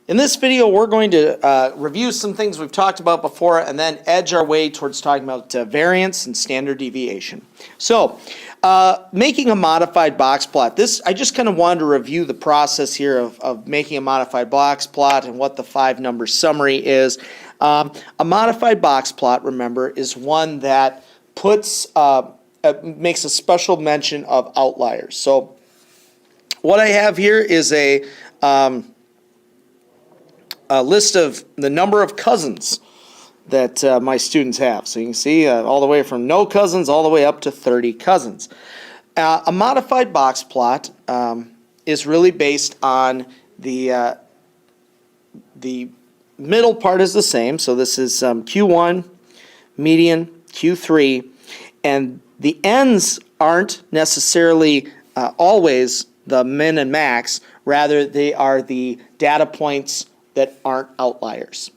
In this video, we're going to review some things we've talked about before and then edge our way towards talking about variance and standard deviation. So, making a modified box plot. I just kind of wanted to review the process here of making a modified box plot and what the 5-number summary is. A modified box plot, remember, is one that makes a special mention of outliers. So, what I have here is a list of the number of cousins that my students have. So you can see all the way from no cousins all the way up to 30 cousins. A modified box plot is really based on the middle part is the same. So this is Q1, median, Q3, and the ends aren't necessarily always the min and max. Rather, they are the data points that aren't outliers.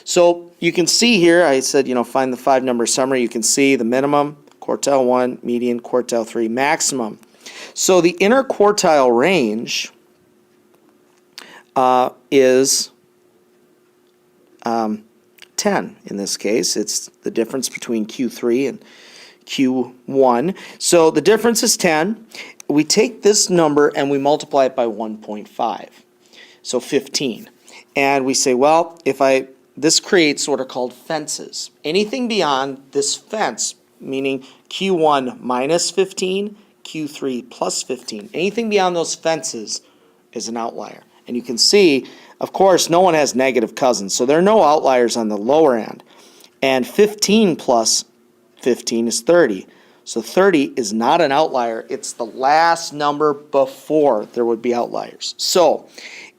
So you can see here, I said, find the 5-number summary. You can see the minimum, quartile 1, median, quartile 3, maximum. So the inner quartile range is 10 in this case. It's the difference between Q3 and Q1. So the difference is 10. We take this number and we multiply it by 1.5. So 15. And we say, well, this creates what are called fences. Anything beyond this fence, meaning Q1 minus 15, Q3 plus 15, anything beyond those fences is an outlier. And you can see, of course, no one has negative cousins, so there are no outliers on the lower end. And 15 plus 15 is 30. So 30 is not an outlier. It's the last number before there would be outliers. So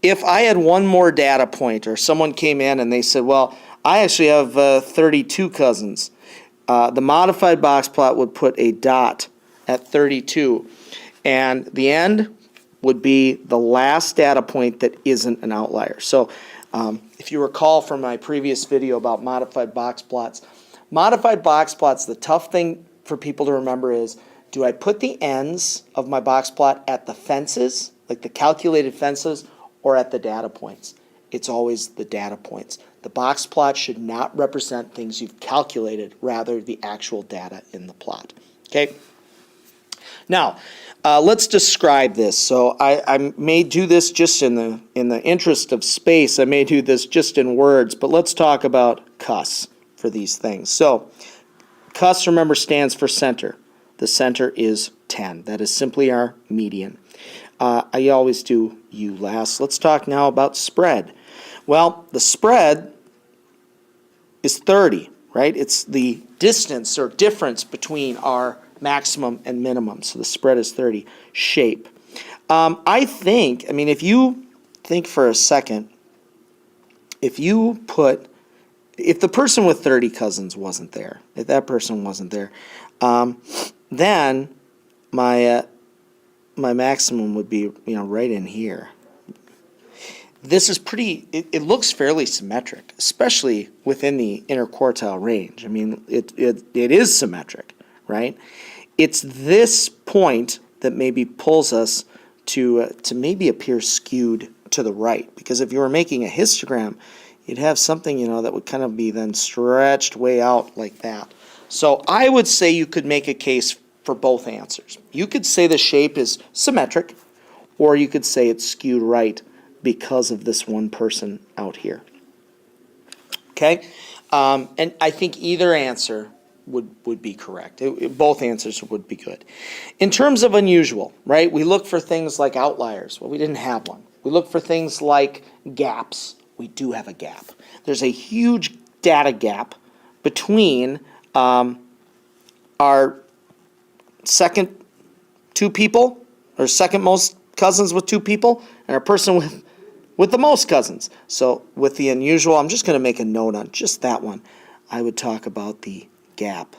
if I had one more data point, or someone came in and they said, well, I actually have 32 cousins, the modified box plot would put a dot at 32, and the end would be the last data point that isn't an outlier. So if you recall from my previous video about modified box plots, the tough thing for people to remember is, do I put the ends of my box plot at the fences, like the calculated fences, or at the data points? It's always the data points. The box plot should not represent things you've calculated, rather the actual data in the plot. Okay? Now, let's describe this. So I may do this just in the interest of space. I may do this just in words, but let's talk about CUS for these things. So CUS, remember, stands for center. The center is 10. That is simply our median. I always do U last. Let's talk now about spread. Well, the spread is 30, right? It's the distance or difference between our maximum and minimum. So the spread is 30. Shape. If you think for a second, if the person with 30 cousins wasn't there, if that person wasn't there, then my maximum would be, right in here. This is it looks fairly symmetric, especially within the inner quartile range. It is symmetric, right? It's this point that maybe pulls us to maybe appear skewed to the right, because if you were making a histogram, you'd have something, that would kind of be then stretched way out like that. So I would say you could make a case for both answers. You could say the shape is symmetric, or you could say it's skewed right because of this one person out here. Okay? And I think either answer would be correct. Both answers would be good. In terms of unusual, right, we look for things like outliers. Well, we didn't have one. We look for things like gaps. We do have a gap. There's a huge data gap between our second 2 people, or second most cousins with 2 people, and our person with the most cousins. So with the unusual, I'm just going to make a note on just that one. I would talk about the gap.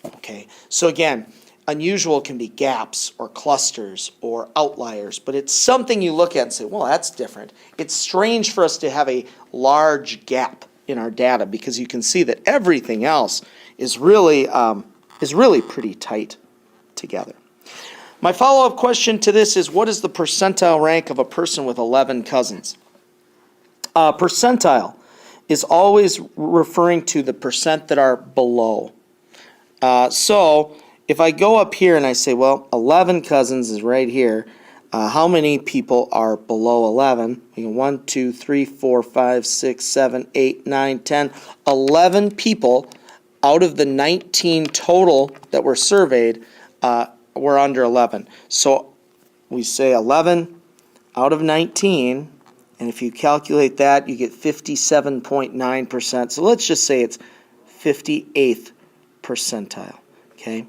Okay, so again, unusual can be gaps or clusters or outliers, but it's something you look at and say, well, that's different. It's strange for us to have a large gap in our data, because you can see that everything else is really pretty tight together. My follow-up question to this is, what is the percentile rank of a person with 11 cousins? Percentile is always referring to the percent that are below. So if I go up here and I say, well, 11 cousins is right here, how many people are below 11? 1, 2, 3, 4, 5, 6, 7, 8, 9, 10, 11 people out of the 19 total that were surveyed were under 11. So we say 11 out of 19, and if you calculate that, you get 57.9%. So let's just say it's 58th percentile, okay?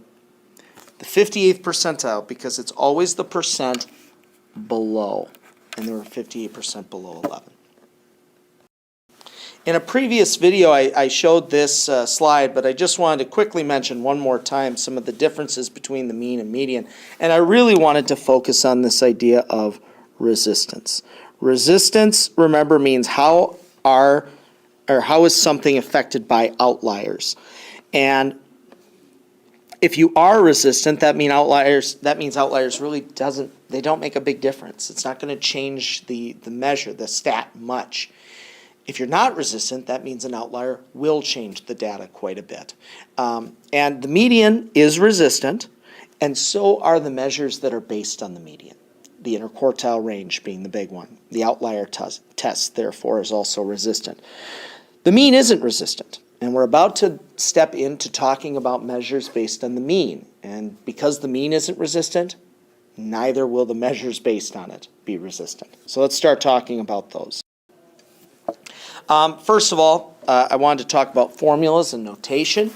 The 58th percentile, because it's always the percent below, and there were 58% below 11. In a previous video, I showed this slide, but I just wanted to quickly mention one more time some of the differences between the mean and median, and I really wanted to focus on this idea of resistance. Resistance, remember, means how is something affected by outliers. And if you are resistant, that means outliers really don't make a big difference. It's not going to change the measure, the stat, much. If you're not resistant, that means an outlier will change the data quite a bit. And the median is resistant, and so are the measures that are based on the median. The interquartile range being the big one. The outlier test, therefore, is also resistant. The mean isn't resistant, and we're about to step into talking about measures based on the mean. And because the mean isn't resistant, neither will the measures based on it be resistant. So let's start talking about those. First of all, I wanted to talk about formulas and notation.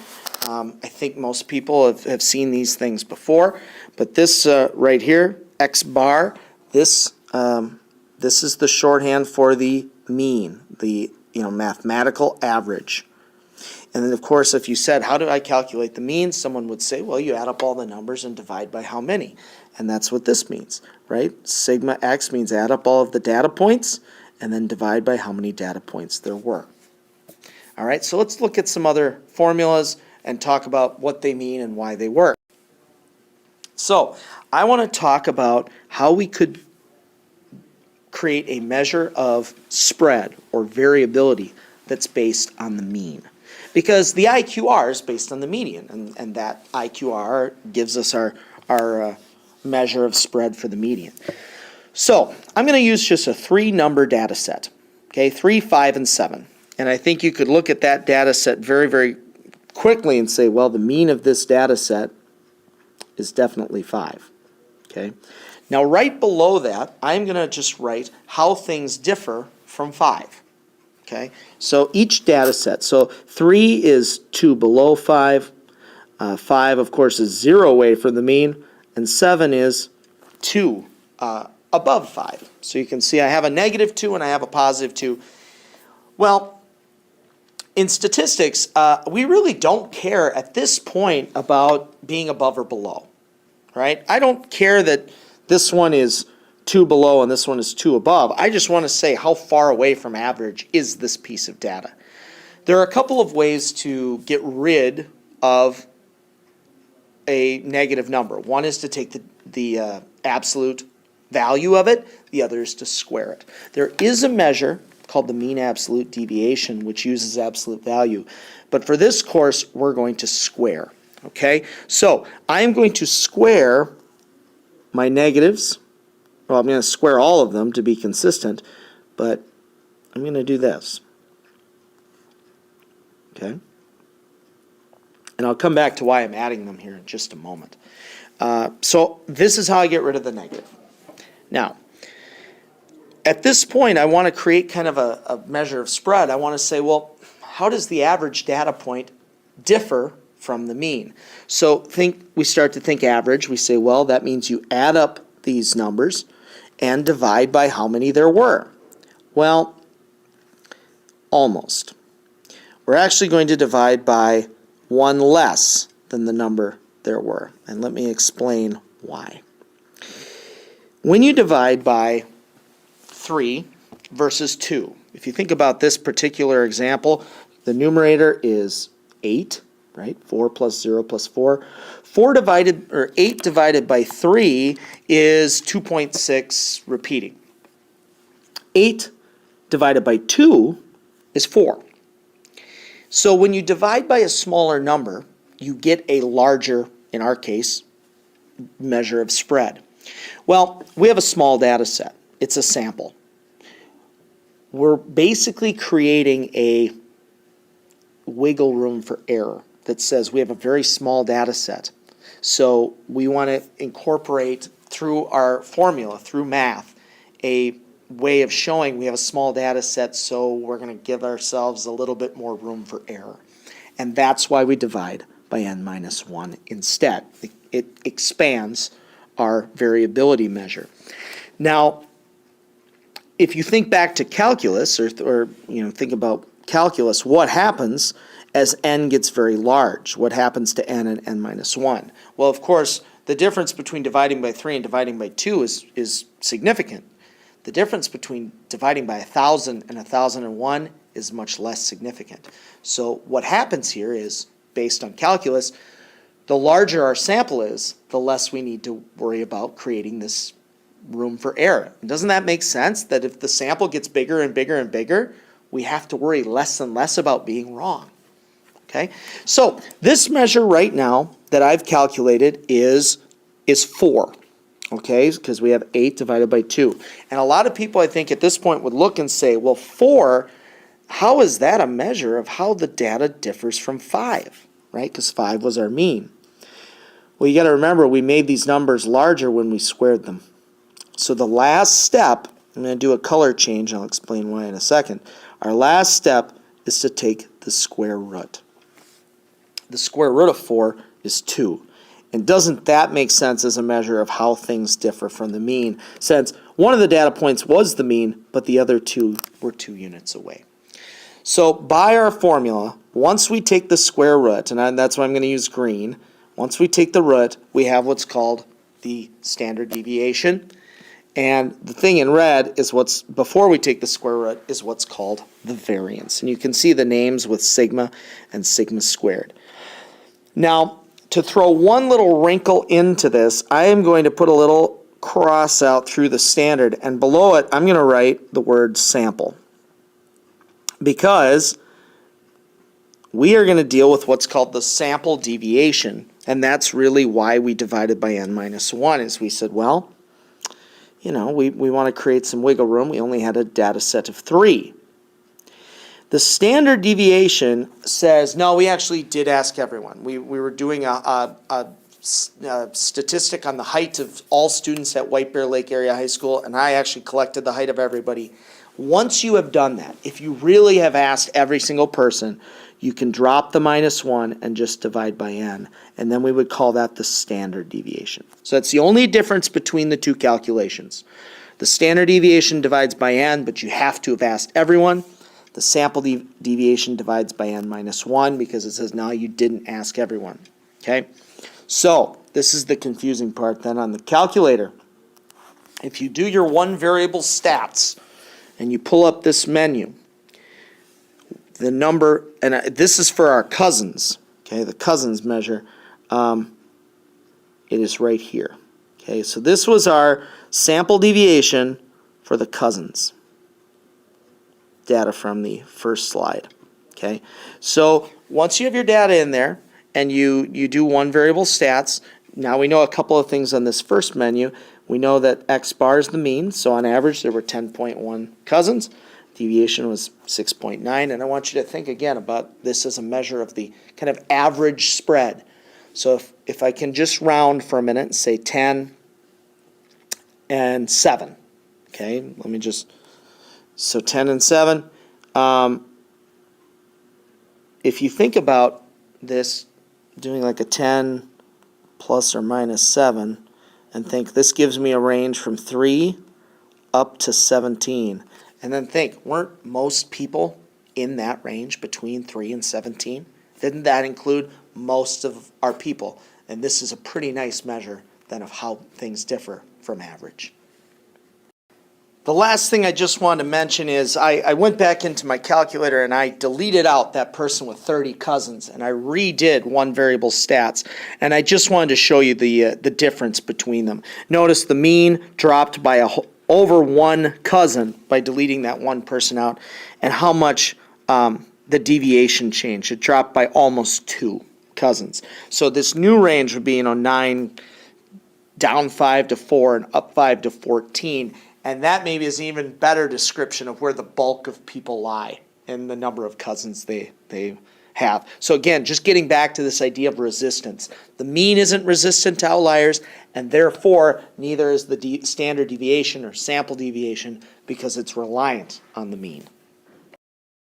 I think most people have seen these things before, but this right here, X bar, this is the shorthand for the mean, the mathematical average. And then, of course, if you said, how do I calculate the mean? Someone would say, well, you add up all the numbers and divide by how many. And that's what this means, right? Sigma X means add up all of the data points and then divide by how many data points there were. All right, so let's look at some other formulas and talk about what they mean and why they work. So I want to talk about how we could create a measure of spread or variability that's based on the mean. Because the IQR is based on the median, and that IQR gives us our measure of spread for the median. So I'm going to use just a 3-number data set, okay, 3, 5, and 7. And I think you could look at that data set very, very quickly and say, well, the mean of this data set is definitely 5, okay? Now, right below that, I'm going to just write how things differ from 5, okay? So each data set, so 3 is 2 below 5, 5, of course, is 0 away from the mean, and 7 is 2 above 5. So you can see I have a negative 2 and I have a positive 2. Well, in statistics, we really don't care at this point about being above or below, right? I don't care that this one is 2 below and this one is 2 above. I just want to say how far away from average is this piece of data. There are a couple of ways to get rid of a negative number. One is to take the absolute value of it. The other is to square it. There is a measure called the mean absolute deviation, which uses absolute value. But for this course, we're going to square. Okay? So I am going to square my negatives. Well, I'm going to square all of them to be consistent, but I'm going to do this. Okay? And I'll come back to why I'm adding them here in just a moment. So this is how I get rid of the negative. Now, at this point, I want to create kind of a measure of spread. I want to say, well, how does the average data point differ from the mean? So we start to think average. We say, well, that means you add up these numbers and divide by how many there were. Well, almost. We're actually going to divide by 1 less than the number there were. And let me explain why. When you divide by 3 versus 2, if you think about this particular example, the numerator is 8, right? 4 plus 0 plus 4. 8 divided by 3 is 2.6 repeating. 8 divided by 2 is 4. So when you divide by a smaller number, you get a larger, in our case, measure of spread. Well, we have a small data set. It's a sample. We're basically creating a wiggle room for error that says we have a very small data set. So we want to incorporate through our formula, through math, a way of showing we have a small data set, so we're going to give ourselves a little bit more room for error. And that's why we divide by n minus 1 instead. It expands our variability measure. Now, if you think back to calculus, or think about calculus, what happens as n gets very large? What happens to n and n minus 1? Well, of course, the difference between dividing by 3 and dividing by 2 is significant. The difference between dividing by 1,000 and 1,001 is much less significant. So what happens here is, based on calculus, the larger our sample is, the less we need to worry about creating this room for error. And doesn't that make sense? That if the sample gets bigger and bigger and bigger, we have to worry less and less about being wrong. Okay? So this measure right now that I've calculated is 4. Okay, because we have 8 divided by 2. And a lot of people, I think, at this point would look and say, well, 4, how is that a measure of how the data differs from 5, right? Because 5 was our mean. Well, you got to remember, we made these numbers larger when we squared them. So the last step, I'm going to do a color change, I'll explain why in a second. Our last step is to take the square root. The square root of 4 is 2. And doesn't that make sense as a measure of how things differ from the mean, since one of the data points was the mean, but the other 2 were 2 units away. So by our formula, once we take the square root, and that's why I'm going to use green, once we take the root, we have what's called the standard deviation. And the thing in red is what's, before we take the square root, is what's called the variance. And you can see the names with sigma and sigma squared. Now, to throw one little wrinkle into this, I am going to put a little cross out through the standard, and below it I'm going to write the word sample, because we are going to deal with what's called the sample deviation, and that's really why we divided by n minus 1, is we said, well, we want to create some wiggle room. We only had a data set of 3. The standard deviation says, no, we actually did ask everyone. We were doing a statistic on the height of all students at White Bear Lake Area High School, and I actually collected the height of everybody. Once you have done that, if you really have asked every single person, you can drop the minus 1 and just divide by n, and then we would call that the standard deviation. So that's the only difference between the two calculations. The standard deviation divides by n, but you have to have asked everyone. The sample deviation divides by n minus 1 because it says now you didn't ask everyone. Okay? So this is the confusing part then on the calculator. If you do your one variable stats and you pull up this menu, the number, and this is for our cousins, okay, the cousins measure, it is right here. Okay, so this was our sample deviation for the cousins. Data from the first slide. Okay, so once you have your data in there and you do one variable stats, now we know a couple of things on this first menu. We know that x bar is the mean, so on average there were 10.1 cousins. Deviation was 6.9, and I want you to think again about this as a measure of the kind of average spread. So if I can just round for a minute and say 10 and 7, okay, let me just, so 10 and 7. If you think about this doing like a 10 plus or minus 7, and think this gives me a range from 3 up to 17. And then think, weren't most people in that range between 3 and 17? Didn't that include most of our people? And this is a pretty nice measure then of how things differ from average. The last thing I just wanted to mention is I went back into my calculator and I deleted out that person with 30 cousins and I redid one variable stats, and I just wanted to show you the difference between them. Notice the mean dropped by over one cousin by deleting that one person out, and how much the deviation changed. It dropped by almost 2 cousins. So this new range would be, 9 down 5 to 4 and up 5 to 14. And that maybe is an even better description of where the bulk of people lie in the number of cousins they have. So again, just getting back to this idea of resistance. The mean isn't resistant to outliers, and therefore neither is the standard deviation or sample deviation, because it's reliant on the mean.